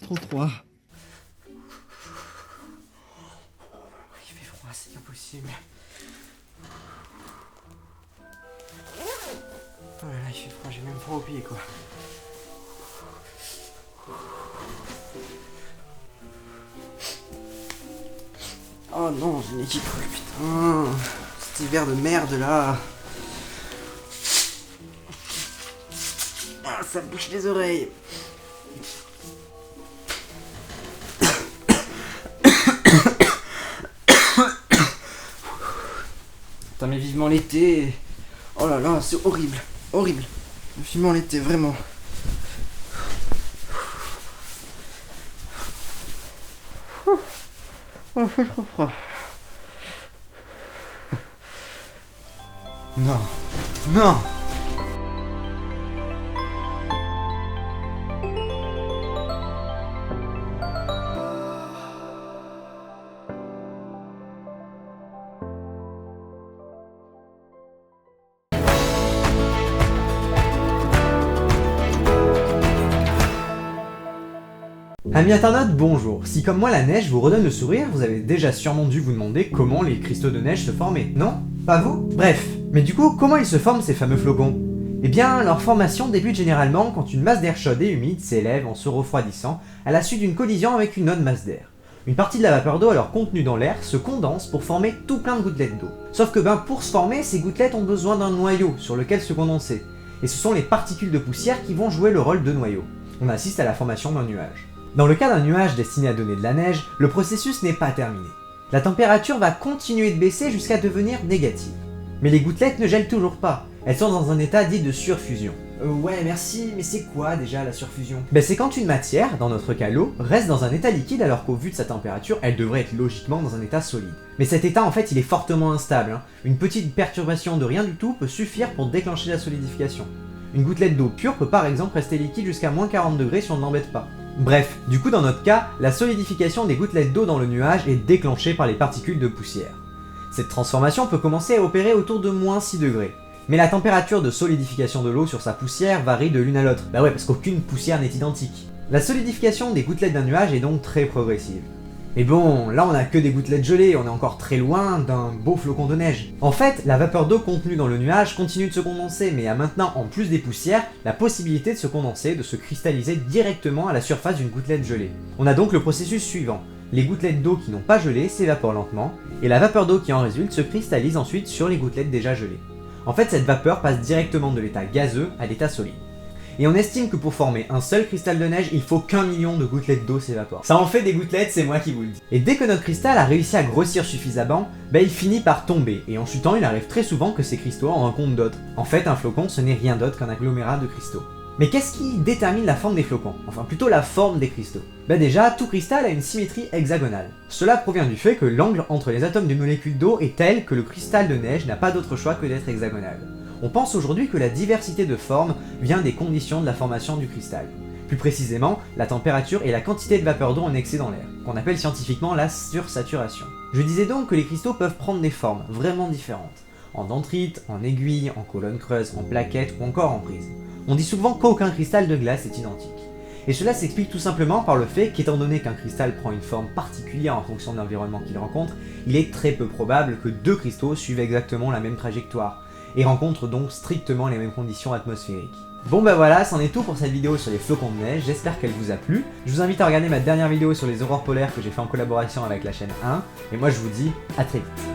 trop froid. Il fait froid, c'est impossible. Oh là là, il fait froid, j'ai même froid aux pieds quoi. Oh non, j'ai une équipe, putain. Cet hiver de merde là. Ah, ça me bouche les oreilles. Putain mais vivement l'été. Oh là là, c'est horrible, horrible. Vivement l'été, vraiment. Oh, fait trop froid. Non, non. Amis internautes, bonjour. Si comme moi la neige vous redonne le sourire, vous avez déjà sûrement dû vous demander comment les cristaux de neige se formaient, non? Pas vous? Bref, mais du coup, comment ils se forment ces fameux flocons? Eh bien, leur formation débute généralement quand une masse d'air chaude et humide s'élève en se refroidissant à la suite d'une collision avec une autre masse d'air. Une partie de la vapeur d'eau alors contenue dans l'air se condense pour former tout plein de gouttelettes d'eau. Sauf que pour se former, ces gouttelettes ont besoin d'un noyau sur lequel se condenser. Et ce sont les particules de poussière qui vont jouer le rôle de noyau. On assiste à la formation d'un nuage. Dans le cas d'un nuage destiné à donner de la neige, le processus n'est pas terminé. La température va continuer de baisser jusqu'à devenir négative. Mais les gouttelettes ne gèlent toujours pas, elles sont dans un état dit de surfusion. Ouais merci, mais c'est quoi déjà la surfusion? C'est quand une matière, dans notre cas l'eau, reste dans un état liquide alors qu'au vu de sa température, elle devrait être logiquement dans un état solide. Mais cet état en fait il est fortement instable, Une petite perturbation de rien du tout peut suffire pour déclencher la solidification. Une gouttelette d'eau pure peut par exemple rester liquide jusqu'à moins 40 degrés si on ne l'embête pas. Bref, du coup dans notre cas, la solidification des gouttelettes d'eau dans le nuage est déclenchée par les particules de poussière. Cette transformation peut commencer à opérer autour de moins 6 degrés. Mais la température de solidification de l'eau sur sa poussière varie de l'une à l'autre. Ouais, parce qu'aucune poussière n'est identique. La solidification des gouttelettes d'un nuage est donc très progressive. Mais bon, là on a que des gouttelettes gelées, on est encore très loin d'un beau flocon de neige. En fait, la vapeur d'eau contenue dans le nuage continue de se condenser, mais a maintenant, en plus des poussières, la possibilité de se condenser, de se cristalliser directement à la surface d'une gouttelette gelée. On a donc le processus suivant. Les gouttelettes d'eau qui n'ont pas gelé s'évaporent lentement, et la vapeur d'eau qui en résulte se cristallise ensuite sur les gouttelettes déjà gelées. En fait, cette vapeur passe directement de l'état gazeux à l'état solide. Et on estime que pour former un seul cristal de neige, il faut qu'1 million de gouttelettes d'eau s'évaporent. Ça en fait des gouttelettes, c'est moi qui vous le dis. Et dès que notre cristal a réussi à grossir suffisamment, il finit par tomber, et en chutant, il arrive très souvent que ces cristaux en rencontrent d'autres. En fait, un flocon, ce n'est rien d'autre qu'un agglomérat de cristaux. Mais qu'est-ce qui détermine la forme des flocons? Enfin plutôt la forme des cristaux. Déjà, tout cristal a une symétrie hexagonale. Cela provient du fait que l'angle entre les atomes d'une molécule d'eau est tel que le cristal de neige n'a pas d'autre choix que d'être hexagonal. On pense aujourd'hui que la diversité de formes vient des conditions de la formation du cristal. Plus précisément, la température et la quantité de vapeur d'eau en excès dans l'air, qu'on appelle scientifiquement la sursaturation. Je disais donc que les cristaux peuvent prendre des formes vraiment différentes. En dendrite, en aiguille, en colonne creuse, en plaquette ou encore en prise. On dit souvent qu'aucun cristal de glace est identique. Et cela s'explique tout simplement par le fait qu'étant donné qu'un cristal prend une forme particulière en fonction de l'environnement qu'il rencontre, il est très peu probable que deux cristaux suivent exactement la même trajectoire, et rencontrent donc strictement les mêmes conditions atmosphériques. Bon voilà, c'en est tout pour cette vidéo sur les flocons de neige, j'espère qu'elle vous a plu. Je vous invite à regarder ma dernière vidéo sur les aurores polaires que j'ai fait en collaboration avec la chaîne 1, et moi je vous dis à très vite.